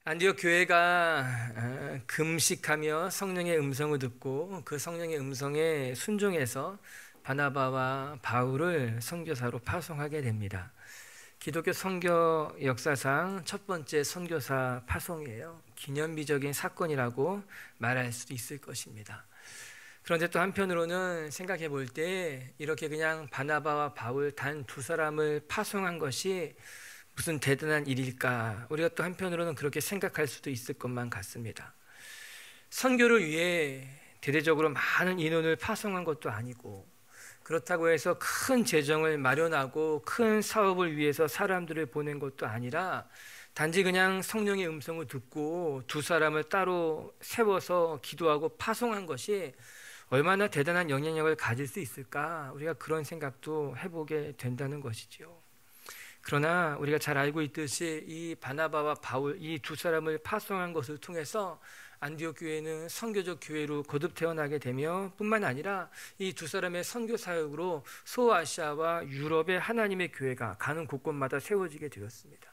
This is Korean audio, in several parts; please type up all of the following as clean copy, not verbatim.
안디옥 교회가 금식하며 성령의 음성을 듣고 그 성령의 음성에 순종해서 바나바와 바울을 선교사로 파송하게 됩니다. 기독교 선교 역사상 첫 번째 선교사 파송이에요. 기념비적인 사건이라고 말할 수도 있을 것입니다. 그런데 또 한편으로는 생각해 볼 때 이렇게 그냥 바나바와 바울 단 두 사람을 파송한 것이 무슨 대단한 일일까? 우리가 또 한편으로는 그렇게 생각할 수도 있을 것만 같습니다. 선교를 위해 대대적으로 많은 인원을 파송한 것도 아니고, 그렇다고 해서 큰 재정을 마련하고 큰 사업을 위해서 사람들을 보낸 것도 아니라 단지 그냥 성령의 음성을 듣고 두 사람을 따로 세워서 기도하고 파송한 것이 얼마나 대단한 영향력을 가질 수 있을까? 우리가 그런 생각도 해보게 된다는 것이죠. 그러나 우리가 잘 알고 있듯이 이 바나바와 바울 이 두 사람을 파송한 것을 통해서 안디옥 교회는 선교적 교회로 거듭 태어나게 되며 뿐만 아니라 이 두 사람의 선교 사역으로 소아시아와 유럽의 하나님의 교회가 가는 곳곳마다 세워지게 되었습니다.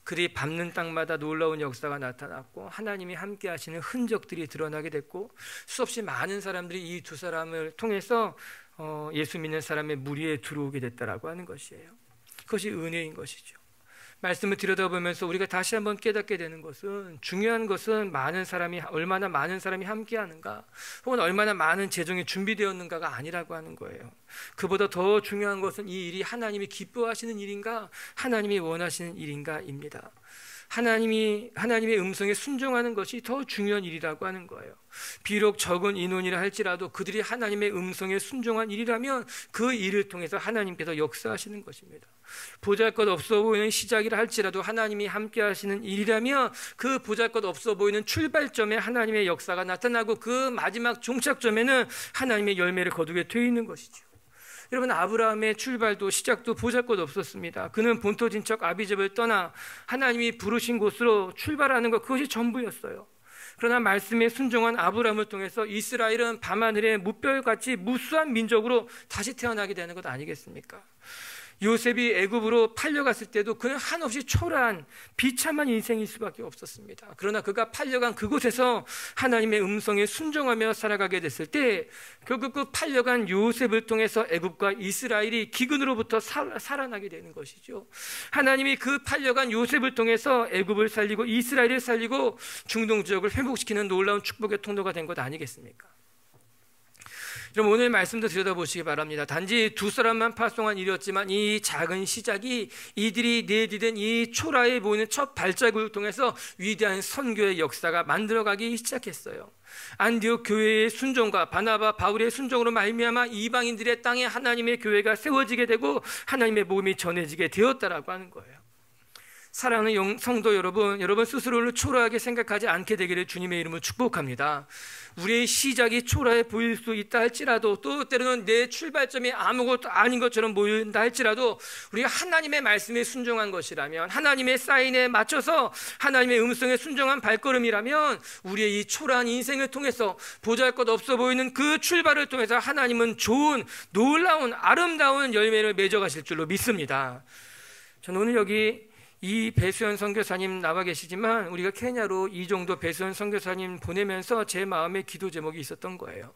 그리 밟는 땅마다 놀라운 역사가 나타났고 하나님이 함께 하시는 흔적들이 드러나게 됐고 수없이 많은 사람들이 이 두 사람을 통해서 예수 믿는 사람의 무리에 들어오게 됐다라고 하는 것이에요. 그것이 은혜인 것이죠. 말씀을 들여다보면서 우리가 다시 한번 깨닫게 되는 것은, 중요한 것은 얼마나 많은 사람이 함께 하는가, 혹은 얼마나 많은 재정이 준비되었는가가 아니라고 하는 거예요. 그보다 더 중요한 것은 이 일이 하나님이 기뻐하시는 일인가, 하나님이 원하시는 일인가입니다. 하나님의 음성에 순종하는 것이 더 중요한 일이라고 하는 거예요. 비록 적은 인원이라 할지라도 그들이 하나님의 음성에 순종한 일이라면 그 일을 통해서 하나님께서 역사하시는 것입니다. 보잘것없어 보이는 시작이라 할지라도 하나님이 함께 하시는 일이라면 그 보잘것없어 보이는 출발점에 하나님의 역사가 나타나고 그 마지막 종착점에는 하나님의 열매를 거두게 되어 있는 것이죠. 여러분, 아브라함의 출발도 시작도 보잘것없었습니다. 그는 본토진척 아비집을 떠나 하나님이 부르신 곳으로 출발하는 것, 그것이 전부였어요. 그러나 말씀에 순종한 아브라함을 통해서 이스라엘은 밤하늘의 무별같이 무수한 민족으로 다시 태어나게 되는 것 아니겠습니까? 요셉이 애굽으로 팔려갔을 때도 그는 한없이 초라한 비참한 인생일 수밖에 없었습니다. 그러나 그가 팔려간 그곳에서 하나님의 음성에 순종하며 살아가게 됐을 때 결국 그 팔려간 요셉을 통해서 애굽과 이스라엘이 기근으로부터 살아나게 되는 것이죠. 하나님이 그 팔려간 요셉을 통해서 애굽을 살리고 이스라엘을 살리고 중동 지역을 회복시키는 놀라운 축복의 통로가 된 것 아니겠습니까? 그럼 오늘 말씀도 들여다보시기 바랍니다. 단지 두 사람만 파송한 일이었지만 이 작은 시작이 이들이 내디딘 이 초라해 보이는 첫 발자국을 통해서 위대한 선교의 역사가 만들어가기 시작했어요. 안디옥 교회의 순종과 바나바 바울의 순종으로 말미암아 이방인들의 땅에 하나님의 교회가 세워지게 되고 하나님의 복음이 전해지게 되었다라고 하는 거예요. 사랑하는 성도 여러분 스스로를 초라하게 생각하지 않게 되기를 주님의 이름으로 축복합니다. 우리의 시작이 초라해 보일 수 있다 할지라도, 또 때로는 내 출발점이 아무것도 아닌 것처럼 보인다 할지라도, 우리가 하나님의 말씀에 순종한 것이라면, 하나님의 사인에 맞춰서 하나님의 음성에 순종한 발걸음이라면, 우리의 이 초라한 인생을 통해서 보잘것없어 보이는 그 출발을 통해서 하나님은 좋은, 놀라운, 아름다운 열매를 맺어가실 줄로 믿습니다. 저는 오늘 여기 이 배수연 선교사님 나와 계시지만 우리가 케냐로 이 정도 배수연 선교사님 보내면서 제 마음에 기도 제목이 있었던 거예요.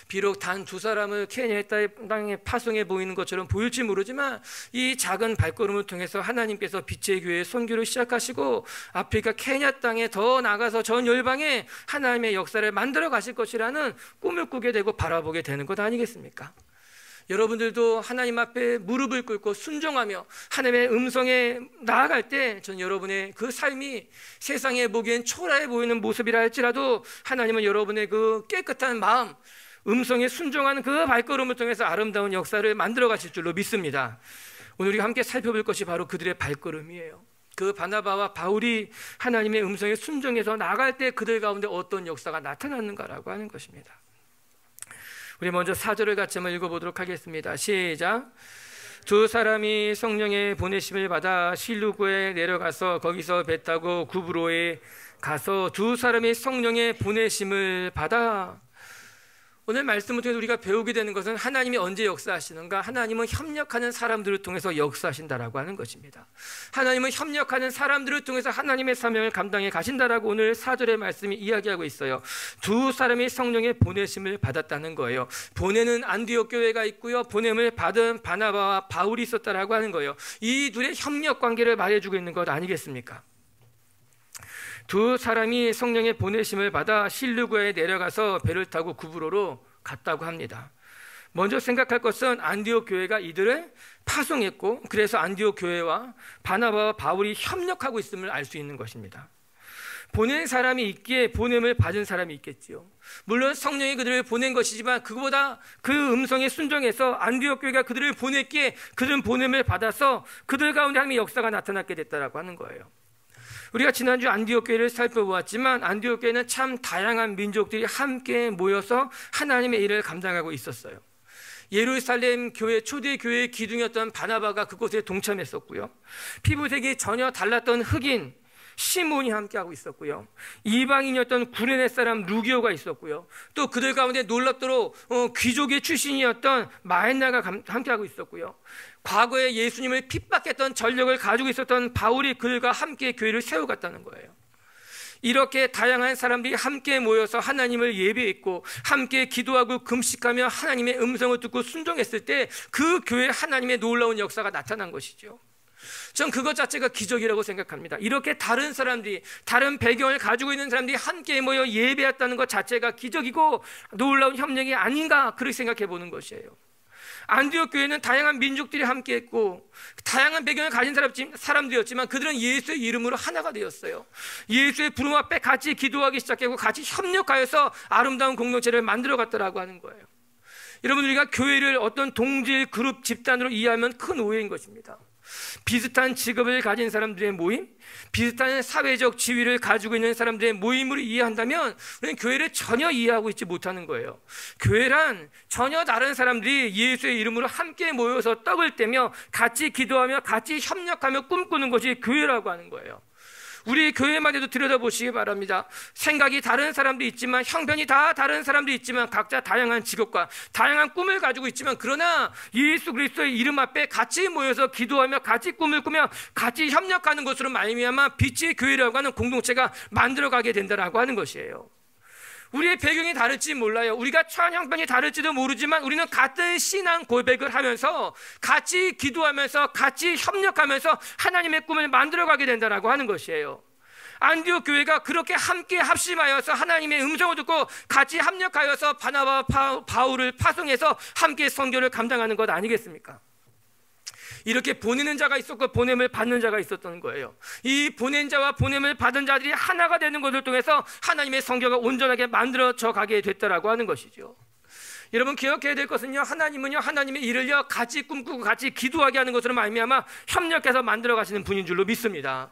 비록 단 두 사람을 케냐의 땅에 파송해 보이는 것처럼 보일지 모르지만 이 작은 발걸음을 통해서 하나님께서 빛의 교회 선교를 시작하시고 아프리카 케냐 땅에 더 나가서 전 열방에 하나님의 역사를 만들어 가실 것이라는 꿈을 꾸게 되고 바라보게 되는 것 아니겠습니까? 여러분들도 하나님 앞에 무릎을 꿇고 순종하며 하나님의 음성에 나아갈 때 전 여러분의 그 삶이 세상에 보기엔 초라해 보이는 모습이라 할지라도 하나님은 여러분의 그 깨끗한 마음, 음성에 순종하는 그 발걸음을 통해서 아름다운 역사를 만들어 가실 줄로 믿습니다. 오늘 우리가 함께 살펴볼 것이 바로 그들의 발걸음이에요. 그 바나바와 바울이 하나님의 음성에 순종해서 나아갈 때 그들 가운데 어떤 역사가 나타났는가라고 하는 것입니다. 우리 먼저 4절을 같이 한번 읽어보도록 하겠습니다. 시작. 두 사람이 성령의 보내심을 받아 실루구에 내려가서 거기서 배 타고 구브로에 가서 두 사람이 성령의 보내심을 받아. 오늘 말씀을 통해서 우리가 배우게 되는 것은 하나님이 언제 역사하시는가? 하나님은 협력하는 사람들을 통해서 역사하신다라고 하는 것입니다. 하나님은 협력하는 사람들을 통해서 하나님의 사명을 감당해 가신다라고 오늘 4절의 말씀이 이야기하고 있어요. 두 사람이 성령의 보내심을 받았다는 거예요. 보내는 안디옥 교회가 있고요, 보냄을 받은 바나바와 바울이 있었다라고 하는 거예요. 이 둘의 협력 관계를 말해주고 있는 것 아니겠습니까? 두 사람이 성령의 보내심을 받아 실루가에 내려가서 배를 타고 구브로로 갔다고 합니다. 먼저 생각할 것은 안디옥 교회가 이들을 파송했고, 그래서 안디옥 교회와 바나바와 바울이 협력하고 있음을 알 수 있는 것입니다. 보낸 사람이 있기에 보냄을 받은 사람이 있겠지요. 물론 성령이 그들을 보낸 것이지만 그보다 그 음성에 순종해서 안디옥 교회가 그들을 보냈기에 그들은 보냄을 받아서 그들 가운데 하나님의 역사가 나타나게 됐다라고 하는 거예요. 우리가 지난주 안디옥 교회를 살펴보았지만 안디옥 교회는 참 다양한 민족들이 함께 모여서 하나님의 일을 감당하고 있었어요. 예루살렘 교회, 초대 교회의 기둥이었던 바나바가 그곳에 동참했었고요, 피부색이 전혀 달랐던 흑인 시몬이 함께하고 있었고요, 이방인이었던 구레네 사람 루기오가 있었고요, 또 그들 가운데 놀랍도록 귀족의 출신이었던 마헨나가 함께하고 있었고요, 과거에 예수님을 핍박했던 전력을 가지고 있었던 바울이 그들과 함께 교회를 세워갔다는 거예요. 이렇게 다양한 사람들이 함께 모여서 하나님을 예배했고 함께 기도하고 금식하며 하나님의 음성을 듣고 순종했을 때 그 교회에 하나님의 놀라운 역사가 나타난 것이죠. 전 그것 자체가 기적이라고 생각합니다. 이렇게 다른 사람들이, 다른 배경을 가지고 있는 사람들이 함께 모여 예배했다는 것 자체가 기적이고 놀라운 협력이 아닌가, 그렇게 생각해 보는 것이에요. 안디옥 교회는 다양한 민족들이 함께했고 다양한 배경을 가진 사람들이었지만 그들은 예수의 이름으로 하나가 되었어요. 예수의 부름 앞에 같이 기도하기 시작하고 같이 협력하여서 아름다운 공동체를 만들어갔더라고 하는 거예요. 여러분, 우리가 교회를 어떤 동질, 그룹, 집단으로 이해하면 큰 오해인 것입니다. 비슷한 직업을 가진 사람들의 모임, 비슷한 사회적 지위를 가지고 있는 사람들의 모임으로 이해한다면 우리는 교회를 전혀 이해하고 있지 못하는 거예요. 교회란 전혀 다른 사람들이 예수의 이름으로 함께 모여서 떡을 떼며 같이 기도하며 같이 협력하며 꿈꾸는 것이 교회라고 하는 거예요. 우리 교회만 해도 들여다보시기 바랍니다. 생각이 다른 사람도 있지만, 형편이 다 다른 사람도 있지만, 각자 다양한 직업과 다양한 꿈을 가지고 있지만, 그러나 예수 그리스도의 이름 앞에 같이 모여서 기도하며 같이 꿈을 꾸며 같이 협력하는 것으로 말미암아 빛의 교회라고 하는 공동체가 만들어가게 된다라고 하는 것이에요. 우리의 배경이 다를지 몰라요. 우리가 처한 형편이 다를지도 모르지만 우리는 같은 신앙 고백을 하면서 같이 기도하면서 같이 협력하면서 하나님의 꿈을 만들어가게 된다라고 하는 것이에요. 안디옥 교회가 그렇게 함께 합심하여서 하나님의 음성을 듣고 같이 합력하여서 바나바와 바울을 파송해서 함께 선교를 감당하는 것 아니겠습니까? 이렇게 보내는 자가 있었고 보냄을 받는 자가 있었던 거예요. 이 보낸 자와 보냄을 받은 자들이 하나가 되는 것을 통해서 하나님의 성교가 온전하게 만들어져 가게 됐다라고 하는 것이죠. 여러분, 기억해야 될 것은요, 하나님은요 하나님의 일을요 같이 꿈꾸고 같이 기도하게 하는 것으로 말미암아 협력해서 만들어 가시는 분인 줄로 믿습니다.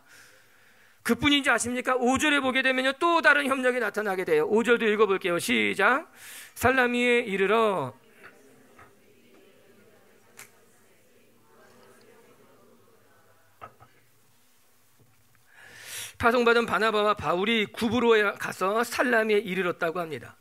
그뿐인지 아십니까? 5절에 보게 되면요 또 다른 협력이 나타나게 돼요. 5절도 읽어볼게요. 시작. 살라미에 이르러 파송받은 바나바와 바울이 구브로에 가서 살라미에 이르렀다고 합니다.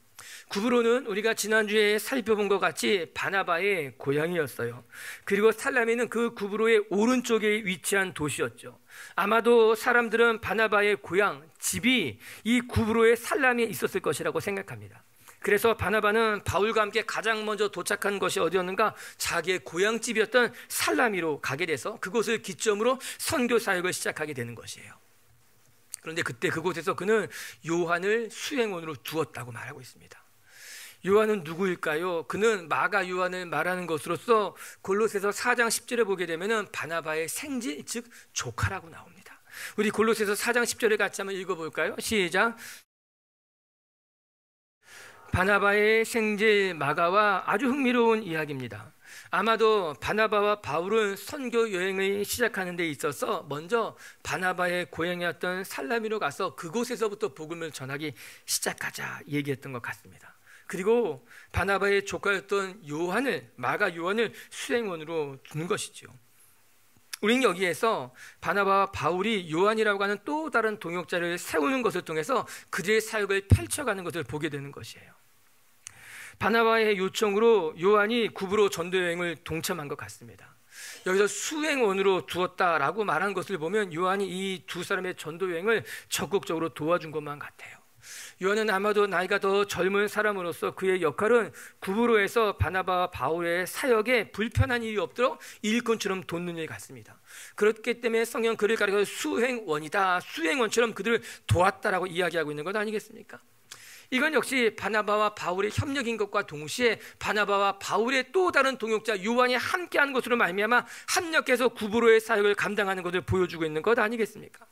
구브로는 우리가 지난주에 살펴본 것 같이 바나바의 고향이었어요. 그리고 살라미는 그 구브로의 오른쪽에 위치한 도시였죠. 아마도 사람들은 바나바의 고향, 집이 이 구브로의 살라미에 있었을 것이라고 생각합니다. 그래서 바나바는 바울과 함께 가장 먼저 도착한 것이 어디였는가? 자기의 고향집이었던 살라미로 가게 돼서 그곳을 기점으로 선교 사역을 시작하게 되는 것이에요. 그런데 그때 그곳에서 그는 요한을 수행원으로 두었다고 말하고 있습니다. 요한은 누구일까요? 그는 마가 요한을 말하는 것으로서 골로새서 4장 10절에 보게 되면 바나바의 생지, 즉 조카라고 나옵니다. 우리 골로새서 4장 10절을 같이 한번 읽어볼까요? 시작. 바나바의 생지 마가와 아주 흥미로운 이야기입니다. 아마도 바나바와 바울은 선교 여행을 시작하는 데 있어서 먼저 바나바의 고향이었던 살라미로 가서 그곳에서부터 복음을 전하기 시작하자 얘기했던 것 같습니다. 그리고 바나바의 조카였던 요한을, 마가 요한을 수행원으로 두는 것이죠. 우리는 여기에서 바나바와 바울이 요한이라고 하는 또 다른 동역자를 세우는 것을 통해서 그들의 사역을 펼쳐가는 것을 보게 되는 것이에요. 바나바의 요청으로 요한이 구브로 전도 여행을 동참한 것 같습니다. 여기서 수행원으로 두었다라고 말한 것을 보면 요한이 이 두 사람의 전도 여행을 적극적으로 도와준 것만 같아요. 요한은 아마도 나이가 더 젊은 사람으로서 그의 역할은 구브로에서 바나바와 바울의 사역에 불편한 일이 없도록 일꾼처럼 돕는 일 같습니다. 그렇기 때문에 성경 그를 가리켜 수행원이다, 수행원처럼 그들을 도왔다라고 이야기하고 있는 것 아니겠습니까? 이건 역시 바나바와 바울의 협력인 것과 동시에 바나바와 바울의 또 다른 동역자 요한이 함께한 것으로 말미암아 합력해서 구브로의 사역을 감당하는 것을 보여주고 있는 것 아니겠습니까?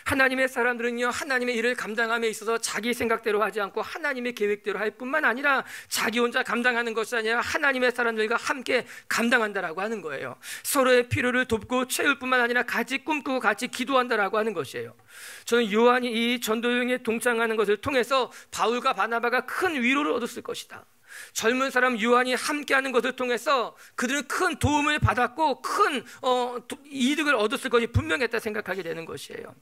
하나님의 사람들은요, 하나님의 일을 감당함에 있어서 자기 생각대로 하지 않고 하나님의 계획대로 할 뿐만 아니라 자기 혼자 감당하는 것이 아니라 하나님의 사람들과 함께 감당한다라고 하는 거예요. 서로의 필요를 돕고 채울 뿐만 아니라 같이 꿈꾸고 같이 기도한다라고 하는 것이에요. 저는 요한이 이 전도여행에 동참하는 것을 통해서 바울과 바나바가 큰 위로를 얻었을 것이다. 젊은 사람 요한이 함께하는 것을 통해서 그들은 큰 도움을 받았고 큰 이득을 얻었을 것이 분명했다 생각하게 되는 것이에요.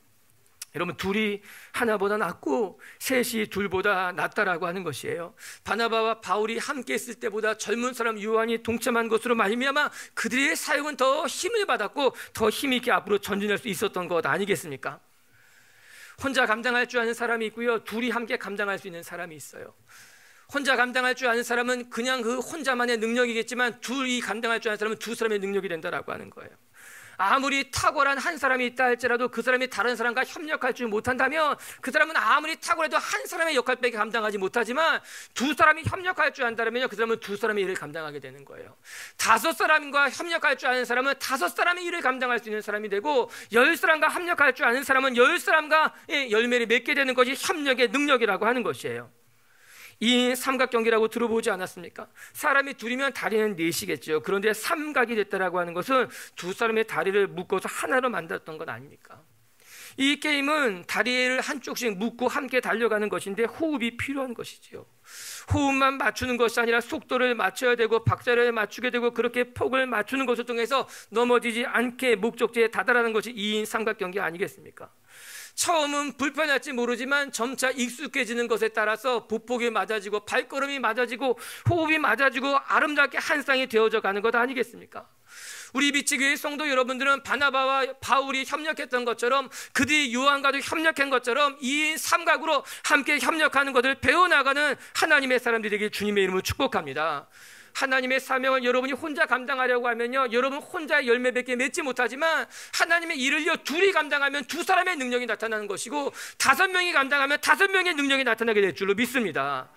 여러분, 둘이 하나보다 낫고 셋이 둘보다 낫다라고 하는 것이에요. 바나바와 바울이 함께 했을 때보다 젊은 사람 요한이 동참한 것으로 말미암아 그들의 사역은 더 힘을 받았고 더 힘있게 앞으로 전진할 수 있었던 것 아니겠습니까? 혼자 감당할 줄 아는 사람이 있고요, 둘이 함께 감당할 수 있는 사람이 있어요. 혼자 감당할 줄 아는 사람은 그냥 그 혼자만의 능력이겠지만 둘이 감당할 줄 아는 사람은 두 사람의 능력이 된다라고 하는 거예요. 아무리 탁월한 한 사람이 있다 할지라도 그 사람이 다른 사람과 협력할 줄 못한다면 그 사람은 아무리 탁월해도 한 사람의 역할밖에 감당하지 못하지만 두 사람이 협력할 줄 안다면요, 그 사람은 두 사람의 일을 감당하게 되는 거예요. 다섯 사람과 협력할 줄 아는 사람은 다섯 사람의 일을 감당할 수 있는 사람이 되고, 열 사람과 협력할 줄 아는 사람은 열 사람과 열매를 맺게 되는 것이 협력의 능력이라고 하는 것이에요. 이 삼각경기라고 들어보지 않았습니까? 사람이 둘이면 다리는 넷이겠죠. 그런데 삼각이 됐다라고 하는 것은 두 사람의 다리를 묶어서 하나로 만들었던 것 아닙니까? 이 게임은 다리를 한쪽씩 묶고 함께 달려가는 것인데 호흡이 필요한 것이지요. 호흡만 맞추는 것이 아니라 속도를 맞춰야 되고 박자를 맞추게 되고 그렇게 폭을 맞추는 것을 통해서 넘어지지 않게 목적지에 다다라는 것이 2인 삼각경기 아니겠습니까? 처음은 불편할지 모르지만 점차 익숙해지는 것에 따라서 보폭이 맞아지고 발걸음이 맞아지고 호흡이 맞아지고 아름답게 한 쌍이 되어져 가는 것 아니겠습니까? 우리 미치교회 성도 여러분들은 바나바와 바울이 협력했던 것처럼 그들이 요한과도 협력한 것처럼 2인 삼각으로 함께 협력하는 것을 배워나가는 하나님의 사람들이 되길 주님의 이름으로 축복합니다. 하나님의 사명을 여러분이 혼자 감당하려고 하면요, 여러분 혼자 열매밖에 맺지 못하지만 하나님의 일을요, 둘이 감당하면 두 사람의 능력이 나타나는 것이고 5명이 감당하면 5명의 능력이 나타나게 될 줄로 믿습니다.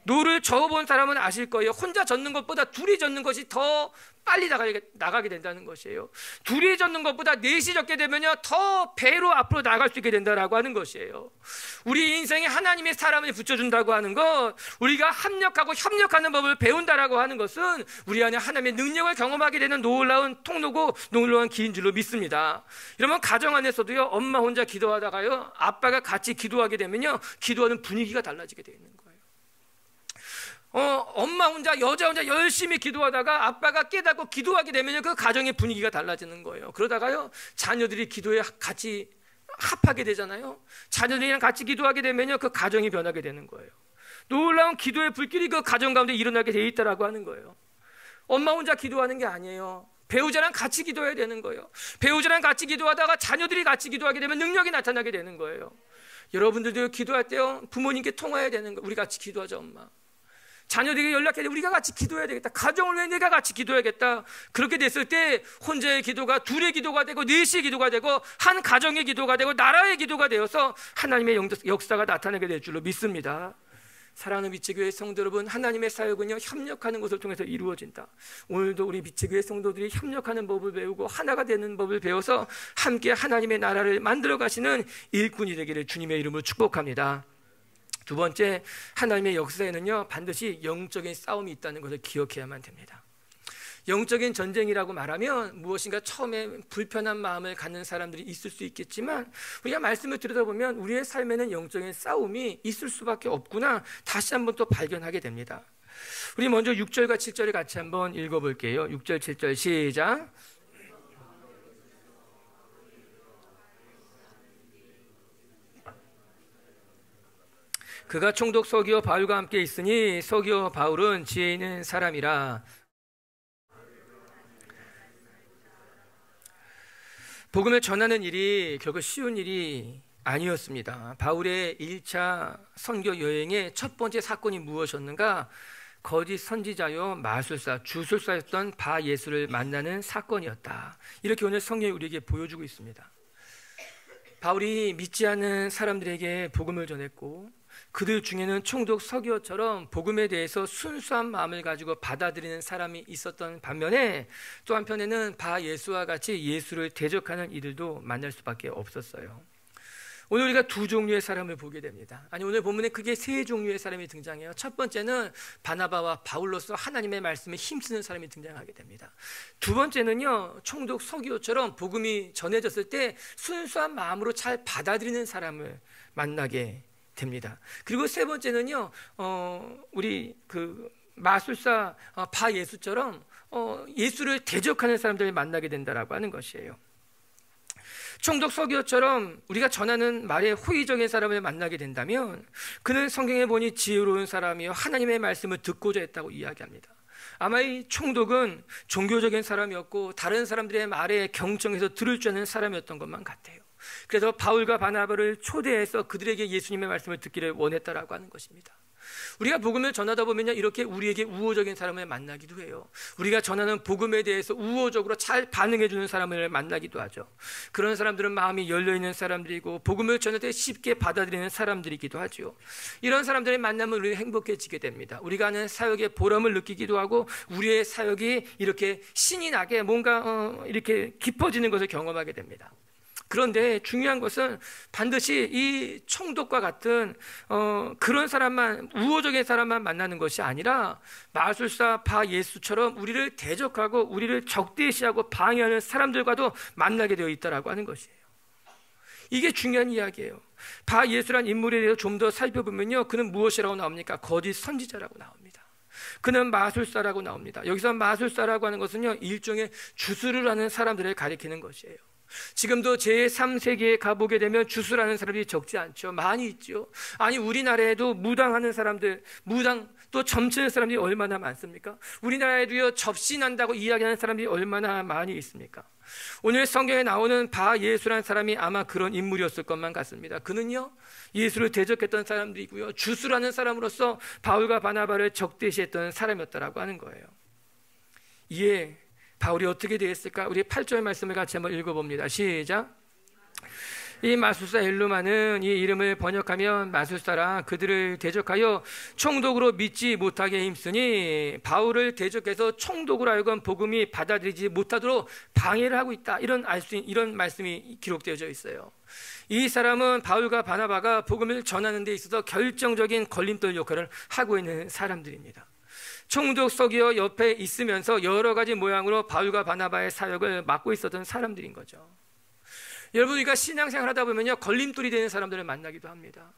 노를 저어본 사람은 아실 거예요. 혼자 젓는 것보다 둘이 젓는 것이 더 빨리 나가게 된다는 것이에요. 둘이 젓는 것보다 넷이 젓게 되면요, 더 배로 앞으로 나갈 수 있게 된다라고 하는 것이에요. 우리 인생에 하나님의 사람을 붙여준다고 하는 것, 우리가 합력하고 협력하는 법을 배운다라고 하는 것은 우리 안에 하나님의 능력을 경험하게 되는 놀라운 통로고 놀라운 길인 줄로 믿습니다. 여러분, 가정 안에서도요, 엄마 혼자 기도하다가요, 아빠가 같이 기도하게 되면요, 기도하는 분위기가 달라지게 되어 있는 거예요. 엄마 혼자, 여자 혼자 열심히 기도하다가 아빠가 깨닫고 기도하게 되면 그 가정의 분위기가 달라지는 거예요. 그러다가요, 자녀들이 기도에 같이 합하게 되잖아요. 자녀들이랑 같이 기도하게 되면요, 그 가정이 변하게 되는 거예요. 놀라운 기도의 불길이 그 가정 가운데 일어나게 돼 있다라고 하는 거예요. 엄마 혼자 기도하는 게 아니에요. 배우자랑 같이 기도해야 되는 거예요. 배우자랑 같이 기도하다가 자녀들이 같이 기도하게 되면 능력이 나타나게 되는 거예요. 여러분들도 기도할 때요, 부모님께 통화해야 되는 거예요. 우리 같이 기도하자, 엄마. 자녀들에게 연락해야 돼. 우리가 같이 기도해야 되겠다. 가정을 위해 내가 같이 기도해야겠다. 그렇게 됐을 때 혼자의 기도가 둘의 기도가 되고 넷의 기도가 되고 한 가정의 기도가 되고 나라의 기도가 되어서 하나님의 역사가 나타나게 될 줄로 믿습니다. 사랑하는 미치교회 성도 여러분, 하나님의 사역은요, 협력하는 것을 통해서 이루어진다. 오늘도 우리 미치교회 성도들이 협력하는 법을 배우고 하나가 되는 법을 배워서 함께 하나님의 나라를 만들어 가시는 일꾼이 되기를 주님의 이름으로 축복합니다. 두 번째, 하나님의 역사에는요, 반드시 영적인 싸움이 있다는 것을 기억해야만 됩니다. 영적인 전쟁이라고 말하면 무엇인가 처음에 불편한 마음을 갖는 사람들이 있을 수 있겠지만 우리가 말씀을 들여다보면 우리의 삶에는 영적인 싸움이 있을 수밖에 없구나, 다시 한번 또 발견하게 됩니다. 우리 먼저 6절과 7절을 같이 한번 읽어볼게요. 6절 7절 시작. 그가 총독 서기오 바울과 함께 있으니 서기오 바울은 지혜 있는 사람이라. 복음을 전하는 일이 결코 쉬운 일이 아니었습니다. 바울의 1차 선교 여행의 첫 번째 사건이 무엇이었는가? 거짓 선지자요 마술사, 주술사였던 바 예수를 만나는 사건이었다. 이렇게 오늘 성경이 우리에게 보여주고 있습니다. 바울이 믿지 않는 사람들에게 복음을 전했고 그들 중에는 총독 서기오처럼 복음에 대해서 순수한 마음을 가지고 받아들이는 사람이 있었던 반면에 또 한편에는 바 예수와 같이 예수를 대적하는 이들도 만날 수밖에 없었어요. 오늘 우리가 두 종류의 사람을 보게 됩니다. 아니, 오늘 본문에 크게 세 종류의 사람이 등장해요. 첫 번째는 바나바와 바울로서 하나님의 말씀에 힘쓰는 사람이 등장하게 됩니다. 두 번째는요, 총독 서기오처럼 복음이 전해졌을 때 순수한 마음으로 잘 받아들이는 사람을 만나게 됩니다. 그리고 세 번째는요, 우리 그 마술사 바 예수처럼 예수를 대적하는 사람들을 만나게 된다라고 하는 것이에요. 총독 서기오처럼 우리가 전하는 말에 호의적인 사람을 만나게 된다면 그는 성경에 보니 지혜로운 사람이요 하나님의 말씀을 듣고자 했다고 이야기합니다. 아마 이 총독은 종교적인 사람이었고 다른 사람들의 말에 경청해서 들을 줄 아는 사람이었던 것만 같아요. 그래서 바울과 바나바를 초대해서 그들에게 예수님의 말씀을 듣기를 원했다라고 하는 것입니다. 우리가 복음을 전하다 보면요, 이렇게 우리에게 우호적인 사람을 만나기도 해요. 우리가 전하는 복음에 대해서 우호적으로 잘 반응해 주는 사람을 만나기도 하죠. 그런 사람들은 마음이 열려있는 사람들이고 복음을 전할 때 쉽게 받아들이는 사람들이기도 하죠. 이런 사람들의 만나면 우리는 행복해지게 됩니다. 우리가 하는 사역의 보람을 느끼기도 하고 우리의 사역이 이렇게 신이 나게 뭔가 이렇게 깊어지는 것을 경험하게 됩니다. 그런데 중요한 것은 반드시 이 총독과 같은 그런 사람만, 우호적인 사람만 만나는 것이 아니라 마술사 바 예수처럼 우리를 대적하고 우리를 적대시하고 방해하는 사람들과도 만나게 되어 있다라고 하는 것이에요. 이게 중요한 이야기예요. 바 예수란 인물에 대해서 좀 더 살펴보면요, 그는 무엇이라고 나옵니까? 거짓 선지자라고 나옵니다. 그는 마술사라고 나옵니다. 여기서 마술사라고 하는 것은요, 일종의 주술을 하는 사람들을 가리키는 것이에요. 지금도 제3세기에 가보게 되면 주술하는 사람들이 적지 않죠. 많이 있죠. 아니, 우리나라에도 무당하는 사람들, 무당 또 점치는 사람들이 얼마나 많습니까? 우리나라에도요, 접신한다고 이야기하는 사람들이 얼마나 많이 있습니까? 오늘 성경에 나오는 바 예수라는 사람이 아마 그런 인물이었을 것만 같습니다. 그는요, 예수를 대적했던 사람들이고요, 주술하는 사람으로서 바울과 바나바를 적대시했던 사람이었다라고 하는 거예요. 이에 바울이 어떻게 되었을까? 우리 8절 말씀을 같이 한번 읽어봅니다. 시작. 이 마술사 엘루마는 이 이름을 번역하면 마술사라 그들을 대적하여 총독으로 믿지 못하게 힘쓰니 바울을 대적해서 총독으로 하여금 복음이 받아들이지 못하도록 방해를 하고 있다. 이런 말씀이 기록되어져 있어요. 이 사람은 바울과 바나바가 복음을 전하는 데 있어서 결정적인 걸림돌 역할을 하고 있는 사람들입니다. 총독 서기오 옆에 있으면서 여러 가지 모양으로 바울과 바나바의 사역을 맡고 있었던 사람들인 거죠. 여러분, 우리가 신앙생활 하다 보면요, 걸림돌이 되는 사람들을 만나기도 합니다.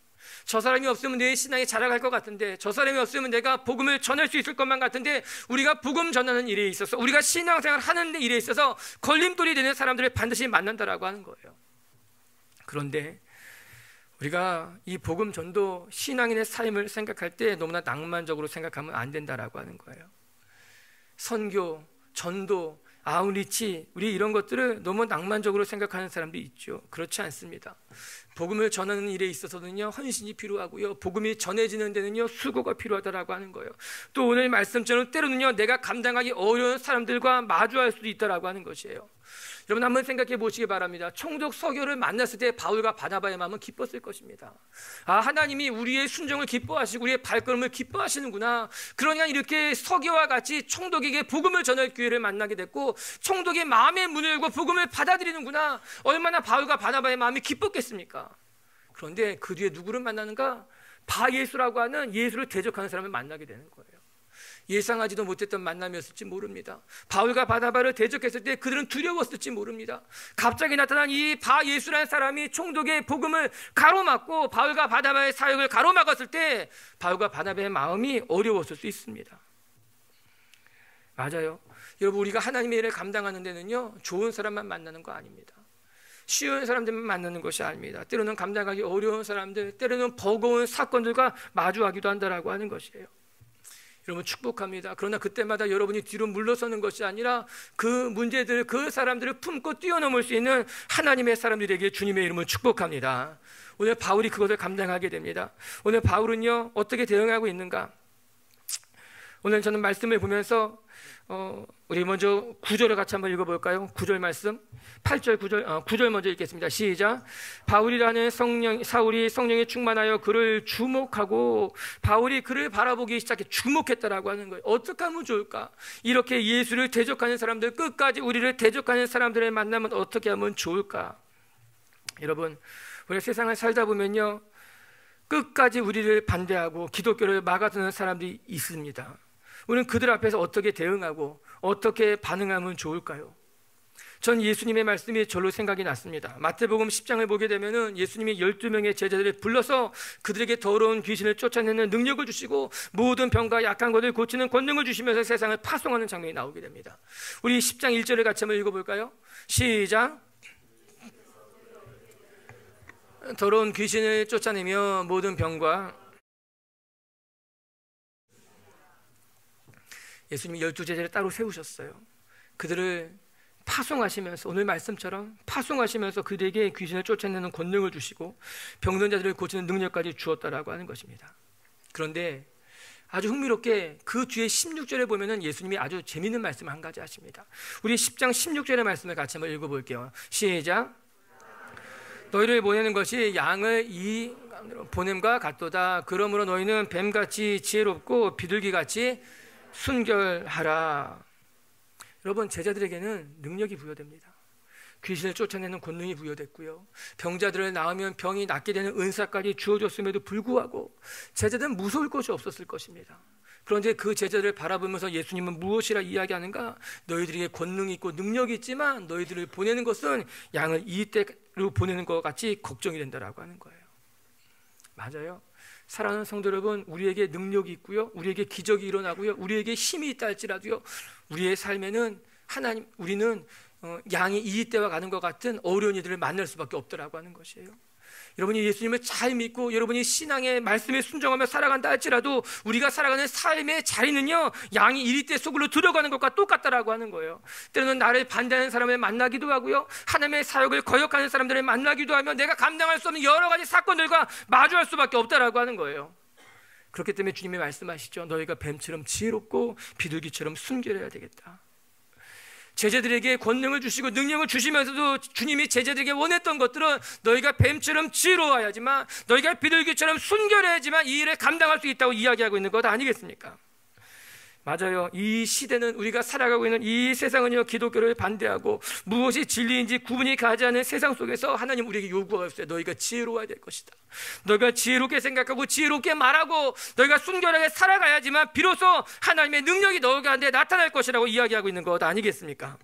저 사람이 없으면 내 신앙이 자라갈 것 같은데, 저 사람이 없으면 내가 복음을 전할 수 있을 것만 같은데, 우리가 복음 전하는 일에 있어서, 우리가 신앙생활 하는 일에 있어서 걸림돌이 되는 사람들을 반드시 만난다라고 하는 거예요. 그런데 우리가 이 복음 전도 신앙인의 삶을 생각할 때 너무나 낭만적으로 생각하면 안 된다라고 하는 거예요. 선교, 전도, 아웃리치, 우리 이런 것들을 너무 낭만적으로 생각하는 사람도 있죠. 그렇지 않습니다. 복음을 전하는 일에 있어서는요, 헌신이 필요하고요, 복음이 전해지는 데는요, 수고가 필요하다라고 하는 거예요. 또 오늘 말씀처럼 때로는요, 내가 감당하기 어려운 사람들과 마주할 수도 있다라고 하는 것이에요. 여러분, 한번 생각해 보시기 바랍니다. 총독 서기오를 만났을 때 바울과 바나바의 마음은 기뻤을 것입니다. 아, 하나님이 우리의 순종을 기뻐하시고 우리의 발걸음을 기뻐하시는구나. 그러니까 이렇게 서기오와 같이 총독에게 복음을 전할 기회를 만나게 됐고 총독의 마음의 문을 열고 복음을 받아들이는구나. 얼마나 바울과 바나바의 마음이 기뻤겠습니까? 그런데 그 뒤에 누구를 만나는가? 바 예수라고 하는 예수를 대적하는 사람을 만나게 되는 거예요. 예상하지도 못했던 만남이었을지 모릅니다. 바울과 바나바를 대적했을 때 그들은 두려웠을지 모릅니다. 갑자기 나타난 이 바 예수라는 사람이 총독의 복음을 가로막고 바울과 바나바의 사역을 가로막았을 때 바울과 바나바의 마음이 어려웠을 수 있습니다. 맞아요. 여러분, 우리가 하나님의 일을 감당하는 데는요, 좋은 사람만 만나는 거 아닙니다. 쉬운 사람들만 만나는 것이 아닙니다. 때로는 감당하기 어려운 사람들, 때로는 버거운 사건들과 마주하기도 한다라고 하는 것이에요. 여러분 축복합니다. 그러나 그때마다 여러분이 뒤로 물러서는 것이 아니라 그 문제들, 그 사람들을 품고 뛰어넘을 수 있는 하나님의 사람들에게 주님의 이름을 축복합니다. 오늘 바울이 그것을 감당하게 됩니다. 오늘 바울은요 어떻게 대응하고 있는가? 오늘 저는 말씀을 보면서 우리 먼저 9절을 같이 한번 읽어볼까요? 9절 말씀 8절 9절 먼저 읽겠습니다. 시작. 바울이라는 사울이 성령에 충만하여 그를 주목하고, 바울이 그를 바라보기 시작해 주목했다라고 하는 거예요. 어떻게 하면 좋을까? 이렇게 예수를 대적하는 사람들, 끝까지 우리를 대적하는 사람들을 만나면 어떻게 하면 좋을까? 여러분, 우리 세상을 살다 보면요 끝까지 우리를 반대하고 기독교를 막아서는 사람들이 있습니다. 우리는 그들 앞에서 어떻게 대응하고 어떻게 반응하면 좋을까요? 전 예수님의 말씀이 절로 생각이 났습니다. 마태복음 10장을 보게 되면은 예수님이 12명의 제자들을 불러서 그들에게 더러운 귀신을 쫓아내는 능력을 주시고 모든 병과 약한 것을 고치는 권능을 주시면서 세상을 파송하는 장면이 나오게 됩니다. 우리 10장 1절을 같이 한번 읽어볼까요? 시작. 더러운 귀신을 쫓아내며 모든 병과, 예수님이 12제자를 따로 세우셨어요. 그들을 파송하시면서, 오늘 말씀처럼 파송하시면서 그들에게 귀신을 쫓아내는 권능을 주시고 병든 자들을 고치는 능력까지 주었다라고 하는 것입니다. 그런데 아주 흥미롭게 그 뒤에 16절에 보면은 예수님이 아주 재미있는 말씀 한 가지 하십니다. 우리 10장 16절의 말씀을 같이 한번 읽어볼게요. 시작. 너희를 보내는 것이 양을 이 보냄과 같도다. 그러므로 너희는 뱀같이 지혜롭고 비둘기같이 순결하라. 여러분, 제자들에게는 능력이 부여됩니다. 귀신을 쫓아내는 권능이 부여됐고요, 병자들을 낳으면 병이 낫게 되는 은사까지 주어졌음에도 불구하고 제자들은 무서울 것이 없었을 것입니다. 그런데 그 제자들을 바라보면서 예수님은 무엇이라 이야기하는가? 너희들에게 권능이 있고 능력이 있지만 너희들을 보내는 것은 양을 이때로 보내는 것 같이 걱정이 된다라고 하는 거예요. 맞아요. 사랑하는 성도 여러분, 우리에게 능력이 있고요, 우리에게 기적이 일어나고요, 우리에게 힘이 있다 할지라도요, 우리의 삶에는 우리는 양이 이때와 가는 것 같은 어려운 이들을 만날 수밖에 없더라고 하는 것이에요. 여러분이 예수님을 잘 믿고 여러분이 신앙의 말씀에 순종하며 살아간다 할지라도 우리가 살아가는 삶의 자리는요 양이 이리떼 속으로 들어가는 것과 똑같다라고 하는 거예요. 때로는 나를 반대하는 사람을 만나기도 하고요, 하나님의 사역을 거역하는 사람들을 만나기도 하며 내가 감당할 수 없는 여러 가지 사건들과 마주할 수밖에 없다라고 하는 거예요. 그렇기 때문에 주님이 말씀하시죠. 너희가 뱀처럼 지혜롭고 비둘기처럼 순결해야 되겠다. 제자들에게 권능을 주시고 능력을 주시면서도 주님이 제자들에게 원했던 것들은 너희가 뱀처럼 지혜로워야지만, 너희가 비둘기처럼 순결해야지만 이 일을 감당할 수 있다고 이야기하고 있는 것 아니겠습니까? 맞아요. 이 시대는, 우리가 살아가고 있는 이 세상은요 기독교를 반대하고 무엇이 진리인지 구분이 가지 않는 세상 속에서 하나님 우리에게 요구하고 있어요. 너희가 지혜로워야 될 것이다. 너희가 지혜롭게 생각하고 지혜롭게 말하고 너희가 순결하게 살아가야지만 비로소 하나님의 능력이 너희 가운데 나타날 것이라고 이야기하고 있는 것 아니겠습니까?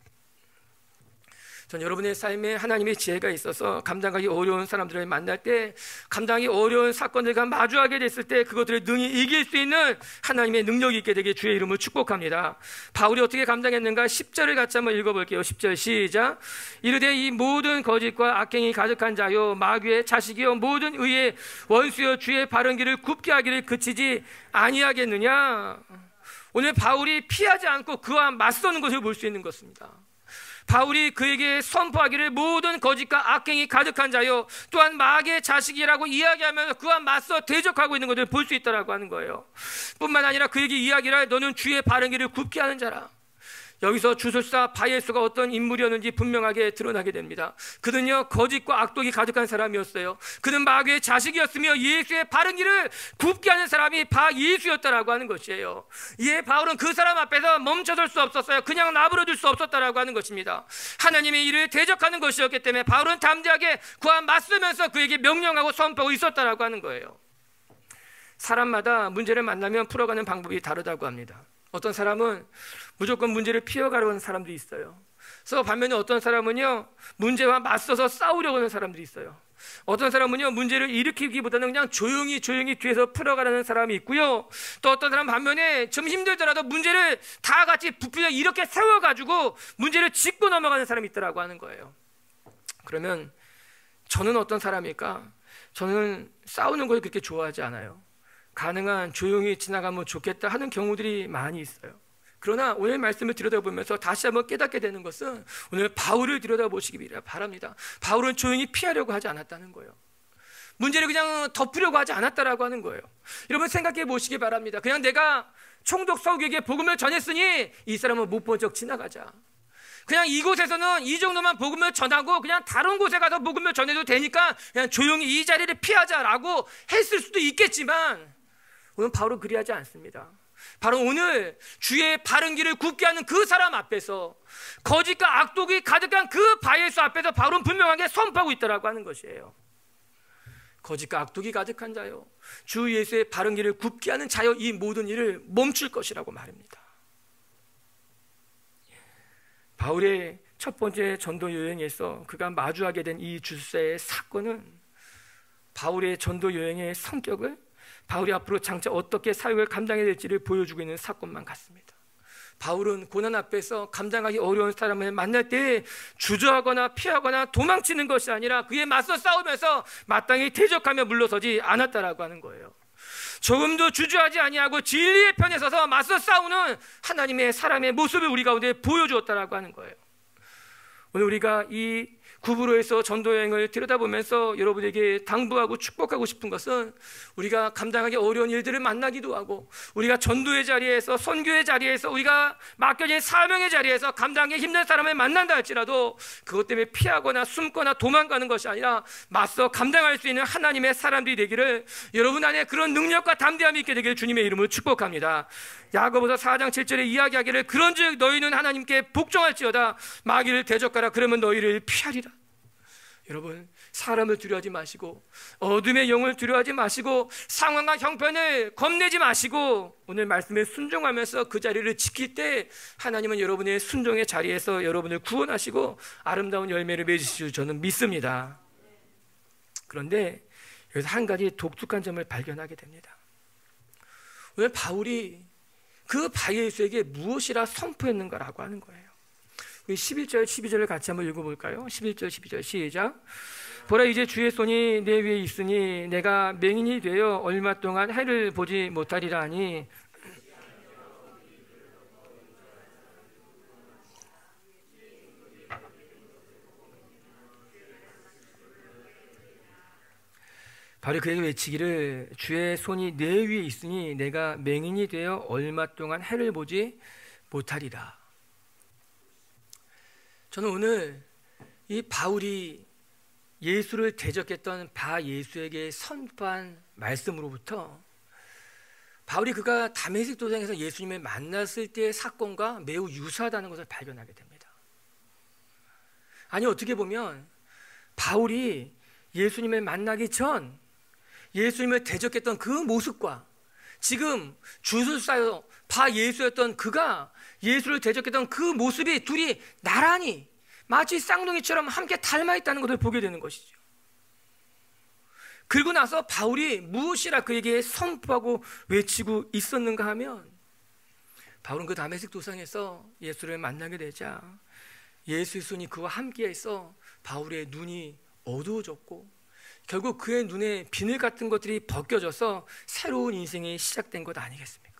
전 여러분의 삶에 하나님의 지혜가 있어서 감당하기 어려운 사람들을 만날 때, 감당하기 어려운 사건들과 마주하게 됐을 때 그것들을 능히 이길 수 있는 하나님의 능력이 있게 되게 주의 이름을 축복합니다. 바울이 어떻게 감당했는가? 10절을 같이 한번 읽어볼게요. 10절 시작. 이르되 이 모든 거짓과 악행이 가득한 자요 마귀의 자식이요 모든 의의 원수여 주의 바른 길을 굽게 하기를 그치지 아니하겠느냐. 오늘 바울이 피하지 않고 그와 맞서는 것을 볼 수 있는 것입니다. 바울이 그에게 선포하기를 모든 거짓과 악행이 가득한 자요 또한 마귀의 자식이라고 이야기하면서 그와 맞서 대적하고 있는 것을 볼 수 있다라고 하는 거예요. 뿐만 아니라 그에게 이야기를 너는 주의 바른 길을 굽게 하는 자라. 여기서 주술사 바예수가 어떤 인물이었는지 분명하게 드러나게 됩니다. 그는요 거짓과 악독이 가득한 사람이었어요. 그는 마귀의 자식이었으며 예수의 바른 길을 굽게 하는 사람이 바예수였다라고 하는 것이에요. 이에 바울은 그 사람 앞에서 멈춰설 수 없었어요. 그냥 나부러둘 수 없었다라고 하는 것입니다. 하나님의 일을 대적하는 것이었기 때문에 바울은 담대하게 그와 맞서면서 그에게 명령하고 선포하고 있었다라고 하는 거예요. 사람마다 문제를 만나면 풀어가는 방법이 다르다고 합니다. 어떤 사람은 무조건 문제를 피해가려고 하는 사람들이 있어요. 그래서 반면에 어떤 사람은요 문제와 맞서서 싸우려고 하는 사람들이 있어요. 어떤 사람은요 문제를 일으키기보다는 그냥 조용히 뒤에서 풀어가려는 사람이 있고요, 또 어떤 사람 반면에 좀 힘들더라도 문제를 다 같이 부풀려 이렇게 세워가지고 문제를 짚고 넘어가는 사람이 있더라고 하는 거예요. 그러면 저는 어떤 사람일까? 저는 싸우는 걸 그렇게 좋아하지 않아요. 가능한 조용히 지나가면 좋겠다 하는 경우들이 많이 있어요. 그러나 오늘 말씀을 들여다보면서 다시 한번 깨닫게 되는 것은 오늘 바울을 들여다보시기 바랍니다. 바울은 조용히 피하려고 하지 않았다는 거예요. 문제를 그냥 덮으려고 하지 않았다라고 하는 거예요. 여러분 생각해 보시기 바랍니다. 그냥 내가 총독 서기에게 복음을 전했으니 이 사람은 못 본 적 지나가자. 그냥 이곳에서는 이 정도만 복음을 전하고 그냥 다른 곳에 가서 복음을 전해도 되니까 그냥 조용히 이 자리를 피하자라고 했을 수도 있겠지만 오늘 바울은 그리하지 않습니다. 바로 오늘 주의 바른 길을 굽게 하는 그 사람 앞에서 거짓과 악독이 가득한 그 바예수 앞에서 바울은 분명하게 선포하고 있다라고 하는 것이에요. 거짓과 악독이 가득한 자요, 주 예수의 바른 길을 굽게 하는 자요, 이 모든 일을 멈출 것이라고 말합니다. 바울의 첫 번째 전도 여행에서 그가 마주하게 된 이 주술사의 사건은 바울의 전도 여행의 성격을, 바울이 앞으로 장차 어떻게 사역을 감당해야 될지를 보여주고 있는 사건만 같습니다. 바울은 고난 앞에서 감당하기 어려운 사람을 만날 때 주저하거나 피하거나 도망치는 것이 아니라 그에 맞서 싸우면서 마땅히 대적하며 물러서지 않았다라고 하는 거예요. 조금도 주저하지 아니하고 진리의 편에 서서 맞서 싸우는 하나님의 사람의 모습을 우리 가운데 보여주었다라고 하는 거예요. 오늘 우리가 이 구브로에서 전도여행을 들여다보면서 여러분에게 당부하고 축복하고 싶은 것은 우리가 감당하기 어려운 일들을 만나기도 하고 우리가 전도의 자리에서, 선교의 자리에서, 우리가 맡겨진 사명의 자리에서 감당하기 힘든 사람을 만난다 할지라도 그것 때문에 피하거나 숨거나 도망가는 것이 아니라 맞서 감당할 수 있는 하나님의 사람들이 되기를, 여러분 안에 그런 능력과 담대함이 있게 되기를 주님의 이름으로 축복합니다. 야고보서 4장 7절에 이야기하기를 그런즉 너희는 하나님께 복종할지어다 마귀를 대적하라 그러면 너희를 피하리라. 여러분, 사람을 두려워하지 마시고 어둠의 영을 두려워하지 마시고 상황과 형편을 겁내지 마시고 오늘 말씀에 순종하면서 그 자리를 지킬 때 하나님은 여러분의 순종의 자리에서 여러분을 구원하시고 아름다운 열매를 맺으실 줄 저는 믿습니다. 그런데 여기서 한 가지 독특한 점을 발견하게 됩니다. 오늘 바울이 그 바예수에게 무엇이라 선포했는가라고 하는 거예요. 우리 11절 12절을 같이 한번 읽어볼까요? 11절 12절 시작. 보라 이제 주의 손이 내 위에 있으니 내가 맹인이 되어 얼마 동안 해를 보지 못하리라 하니 바로 그에게 외치기를 주의 손이 내 위에 있으니 내가 맹인이 되어 얼마 동안 해를 보지 못하리라. 저는 오늘 이 바울이 예수를 대적했던 바예수에게 선포한 말씀으로부터 바울이 그가 다메섹 도상에서 예수님을 만났을 때의 사건과 매우 유사하다는 것을 발견하게 됩니다. 아니 어떻게 보면 바울이 예수님을 만나기 전 예수님을 대적했던 그 모습과 지금 주술사요 바예수였던 그가 예수를 대적했던 그 모습이 둘이 나란히 마치 쌍둥이처럼 함께 닮아 있다는 것을 보게 되는 것이죠. 그리고 나서 바울이 무엇이라 그에게 선포하고 외치고 있었는가 하면 바울은 그 다메섹 도상에서 예수를 만나게 되자 예수의 손이 그와 함께해서 바울의 눈이 어두워졌고 결국 그의 눈에 비늘 같은 것들이 벗겨져서 새로운 인생이 시작된 것 아니겠습니까?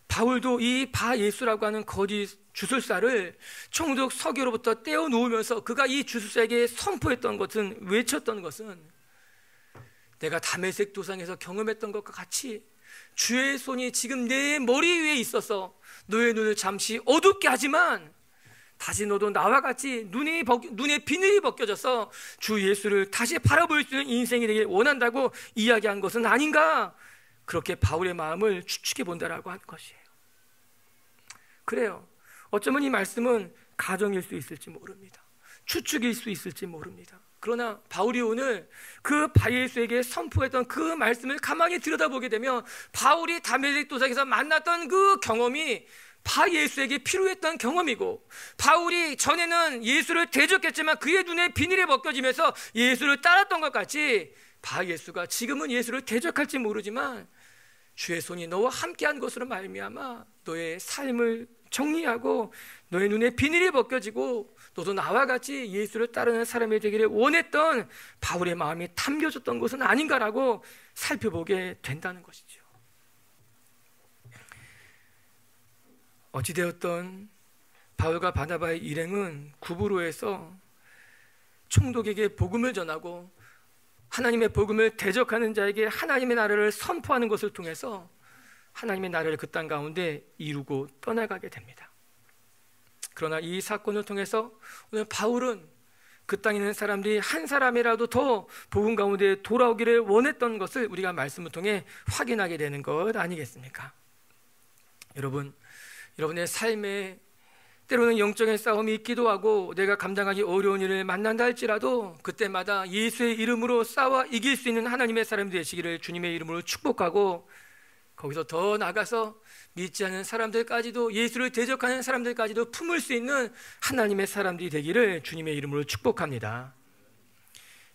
바울도 이 바예수라고 하는 거짓 주술사를 총독 서기로부터 떼어놓으면서 그가 이 주술사에게 선포했던 것은, 외쳤던 것은 내가 다메섹 도상에서 경험했던 것과 같이 주의 손이 지금 내 머리 위에 있어서 너의 눈을 잠시 어둡게 하지만 다시 너도 나와 같이 눈에 비늘이 벗겨져서 주 예수를 다시 바라볼 수 있는 인생이 되길 원한다고 이야기한 것은 아닌가, 그렇게 바울의 마음을 추측해 본다라고 하는 것이에요. 그래요. 어쩌면 이 말씀은 가정일 수 있을지 모릅니다. 추측일 수 있을지 모릅니다. 그러나 바울이 오늘 그 바예수에게 선포했던 그 말씀을 가만히 들여다보게 되면 바울이 다메섹 도상에서 만났던 그 경험이 바예수에게 필요했던 경험이고, 바울이 전에는 예수를 대적했지만 그의 눈에 비늘이 벗겨지면서 예수를 따랐던 것 같이 바예수가 지금은 예수를 대적할지 모르지만 주의 손이 너와 함께한 것으로 말미암아 너의 삶을 정리하고 너의 눈에 비늘이 벗겨지고 너도 나와 같이 예수를 따르는 사람이 되기를 원했던 바울의 마음이 담겨졌던 것은 아닌가라고 살펴보게 된다는 것이죠. 어찌되었던 바울과 바나바의 일행은 구브로에서 총독에게 복음을 전하고 하나님의 복음을 대적하는 자에게 하나님의 나라를 선포하는 것을 통해서 하나님의 나라를 그 땅 가운데 이루고 떠나가게 됩니다. 그러나 이 사건을 통해서 오늘 바울은 그 땅에 있는 사람들이 한 사람이라도 더 복음 가운데 돌아오기를 원했던 것을 우리가 말씀을 통해 확인하게 되는 것 아니겠습니까? 여러분의 삶에 때로는 영적인 싸움이 있기도 하고 내가 감당하기 어려운 일을 만난다 할지라도 그때마다 예수의 이름으로 싸워 이길 수 있는 하나님의 사람이 되시기를 주님의 이름으로 축복하고, 거기서 더 나가서 믿지 않는 사람들까지도, 예수를 대적하는 사람들까지도 품을 수 있는 하나님의 사람들이 되기를 주님의 이름으로 축복합니다.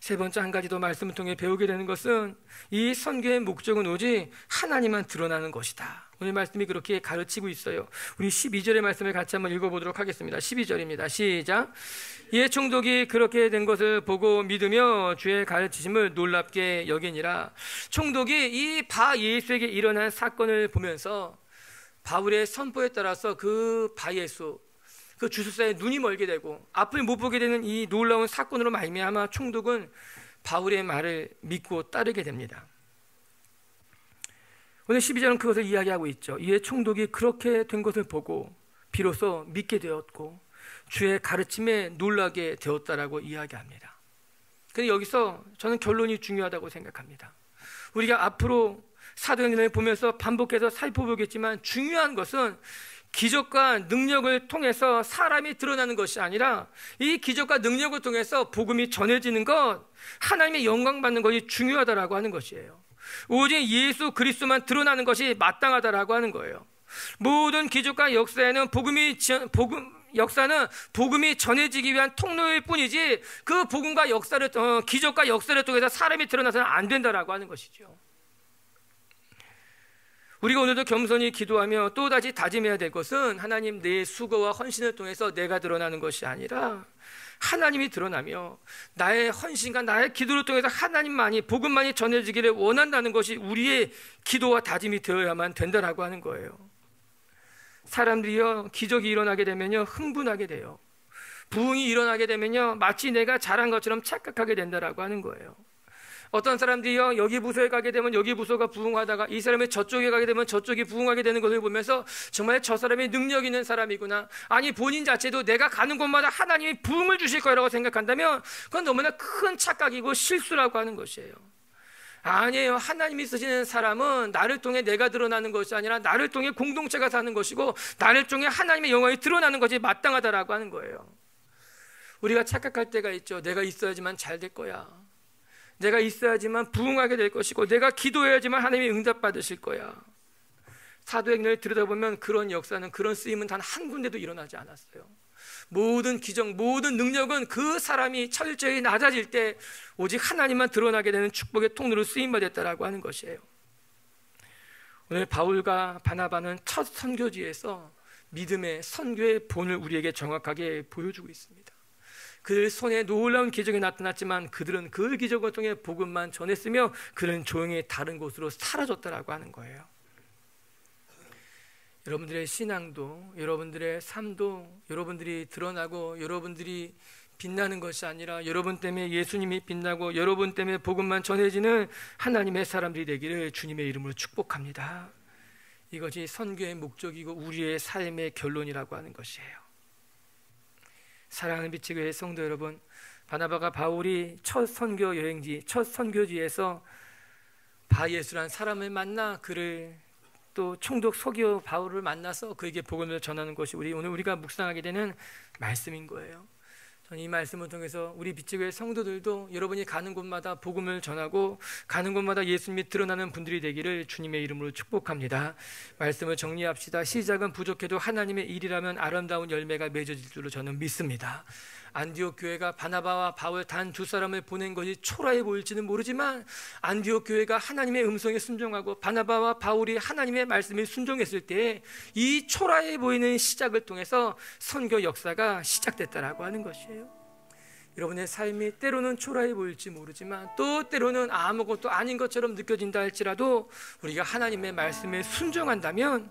세 번째 한 가지 더 말씀을 통해 배우게 되는 것은 이 선교의 목적은 오직 하나님만 드러나는 것이다. 오늘 말씀이 그렇게 가르치고 있어요. 우리 12절의 말씀을 같이 한번 읽어보도록 하겠습니다. 12절입니다. 시작. 이에 총독이 그렇게 된 것을 보고 믿으며 주의 가르치심을 놀랍게 여기니라. 총독이 이 바 예수에게 일어난 사건을 보면서 바울의 선포에 따라서 그 바 예수, 그 주술사의 눈이 멀게 되고 앞을 못 보게 되는 이 놀라운 사건으로 말미암아 총독은 바울의 말을 믿고 따르게 됩니다. 오늘 12절은 그것을 이야기하고 있죠. 이에 총독이 그렇게 된 것을 보고 비로소 믿게 되었고 주의 가르침에 놀라게 되었다라고 이야기합니다. 그런데 여기서 저는 결론이 중요하다고 생각합니다. 우리가 앞으로 사도행전을 보면서 반복해서 살펴보겠지만 중요한 것은 기적과 능력을 통해서 사람이 드러나는 것이 아니라 이 기적과 능력을 통해서 복음이 전해지는 것, 하나님의 영광 받는 것이 중요하다라고 하는 것이에요. 오직 예수 그리스도만 드러나는 것이 마땅하다라고 하는 거예요. 모든 기적과 역사는 복음이 전해지기 위한 통로일 뿐이지 그 복음과 역사를 기적과 역사를 통해서 사람이 드러나서는 안 된다라고 하는 것이죠. 우리가 오늘도 겸손히 기도하며 또다시 다짐해야 될 것은 하나님 내 수고와 헌신을 통해서 내가 드러나는 것이 아니라 하나님이 드러나며 나의 헌신과 나의 기도를 통해서 하나님만이 복음만이 전해지기를 원한다는 것이 우리의 기도와 다짐이 되어야만 된다라고 하는 거예요. 사람들이요 기적이 일어나게 되면요 흥분하게 돼요. 부흥이 일어나게 되면요 마치 내가 잘한 것처럼 착각하게 된다라고 하는 거예요. 어떤 사람들이요 여기 부서에 가게 되면 여기 부서가 부흥하다가 이 사람이 저쪽에 가게 되면 저쪽이 부흥하게 되는 것을 보면서 정말 저 사람이 능력 있는 사람이구나, 아니 본인 자체도 내가 가는 곳마다 하나님이 부흥을 주실 거라고 생각한다면 그건 너무나 큰 착각이고 실수라고 하는 것이에요. 아니에요. 하나님이 쓰시는 사람은 나를 통해 내가 드러나는 것이 아니라 나를 통해 공동체가 사는 것이고 나를 통해 하나님의 영광이 드러나는 것이 마땅하다라고 하는 거예요. 우리가 착각할 때가 있죠. 내가 있어야지만 잘 될 거야, 내가 있어야지만 부흥하게 될 것이고 내가 기도해야지만 하나님이 응답받으실 거야. 사도행전을 들여다보면 그런 역사는, 그런 쓰임은 단 한 군데도 일어나지 않았어요. 모든 기적, 모든 능력은 그 사람이 철저히 낮아질 때 오직 하나님만 드러나게 되는 축복의 통로로 쓰임받았다라고 하는 것이에요. 오늘 바울과 바나바는 첫 선교지에서 믿음의 선교의 본을 우리에게 정확하게 보여주고 있습니다. 그들 손에 놀라운 기적이 나타났지만 그들은 그 기적을 통해 복음만 전했으며 그들은 조용히 다른 곳으로 사라졌다라고 하는 거예요. 여러분들의 신앙도, 여러분들의 삶도 여러분들이 드러나고 여러분들이 빛나는 것이 아니라 여러분 때문에 예수님이 빛나고 여러분 때문에 복음만 전해지는 하나님의 사람들이 되기를 주님의 이름으로 축복합니다. 이것이 선교의 목적이고 우리의 삶의 결론이라고 하는 것이에요. 사랑하는 빛의 성도 여러분, 바나바가 바울이 첫 선교 여행지, 첫 선교지에서 바예수라는 사람을 만나 그를 또 총독 서기오 바울을 만나서 그에게 복음을 전하는 것이 오늘 우리가 묵상하게 되는 말씀인 거예요. 저는 이 말씀을 통해서 우리 빛의 성도들도 여러분이 가는 곳마다 복음을 전하고 가는 곳마다 예수님이 드러나는 분들이 되기를 주님의 이름으로 축복합니다. 말씀을 정리합시다. 시작은 부족해도 하나님의 일이라면 아름다운 열매가 맺어질 줄로 저는 믿습니다. 안디옥 교회가 바나바와 바울 단 두 사람을 보낸 것이 초라해 보일지는 모르지만 안디옥 교회가 하나님의 음성에 순종하고 바나바와 바울이 하나님의 말씀에 순종했을 때 이 초라해 보이는 시작을 통해서 선교 역사가 시작됐다라고 하는 것이에요. 여러분의 삶이 때로는 초라해 보일지 모르지만 또 때로는 아무것도 아닌 것처럼 느껴진다 할지라도 우리가 하나님의 말씀에 순종한다면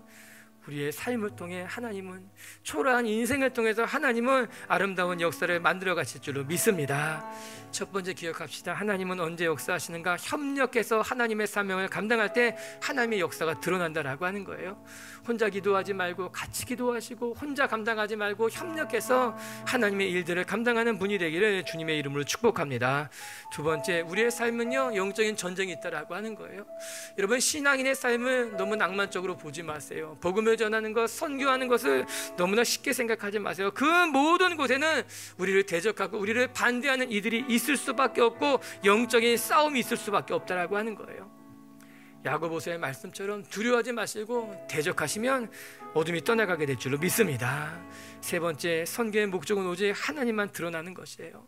우리의 삶을 통해 하나님은 초라한 인생을 통해서 하나님은 아름다운 역사를 만들어 가실 줄로 믿습니다. 첫 번째 기억합시다. 하나님은 언제 역사하시는가? 협력해서 하나님의 사명을 감당할 때 하나님의 역사가 드러난다라고 하는 거예요. 혼자 기도하지 말고 같이 기도하시고 혼자 감당하지 말고 협력해서 하나님의 일들을 감당하는 분이 되기를 주님의 이름으로 축복합니다. 두 번째, 우리의 삶은요 영적인 전쟁이 있다라고 하는 거예요. 여러분, 신앙인의 삶을 너무 낭만적으로 보지 마세요. 복음을 전하는 것, 선교하는 것을 너무나 쉽게 생각하지 마세요. 그 모든 곳에는 우리를 대적하고 우리를 반대하는 이들이 있을 수밖에 없고 영적인 싸움이 있을 수밖에 없다라고 하는 거예요. 야고보서의 말씀처럼 두려워하지 마시고 대적하시면 어둠이 떠나가게 될 줄로 믿습니다. 세 번째, 선교의 목적은 오직 하나님만 드러나는 것이에요.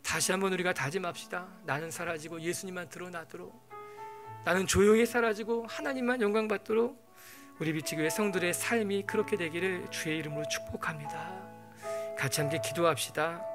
다시 한번 우리가 다짐합시다. 나는 사라지고 예수님만 드러나도록, 나는 조용히 사라지고 하나님만 영광 받도록 우리 비치교회 성도들의 삶이 그렇게 되기를 주의 이름으로 축복합니다. 같이 함께 기도합시다.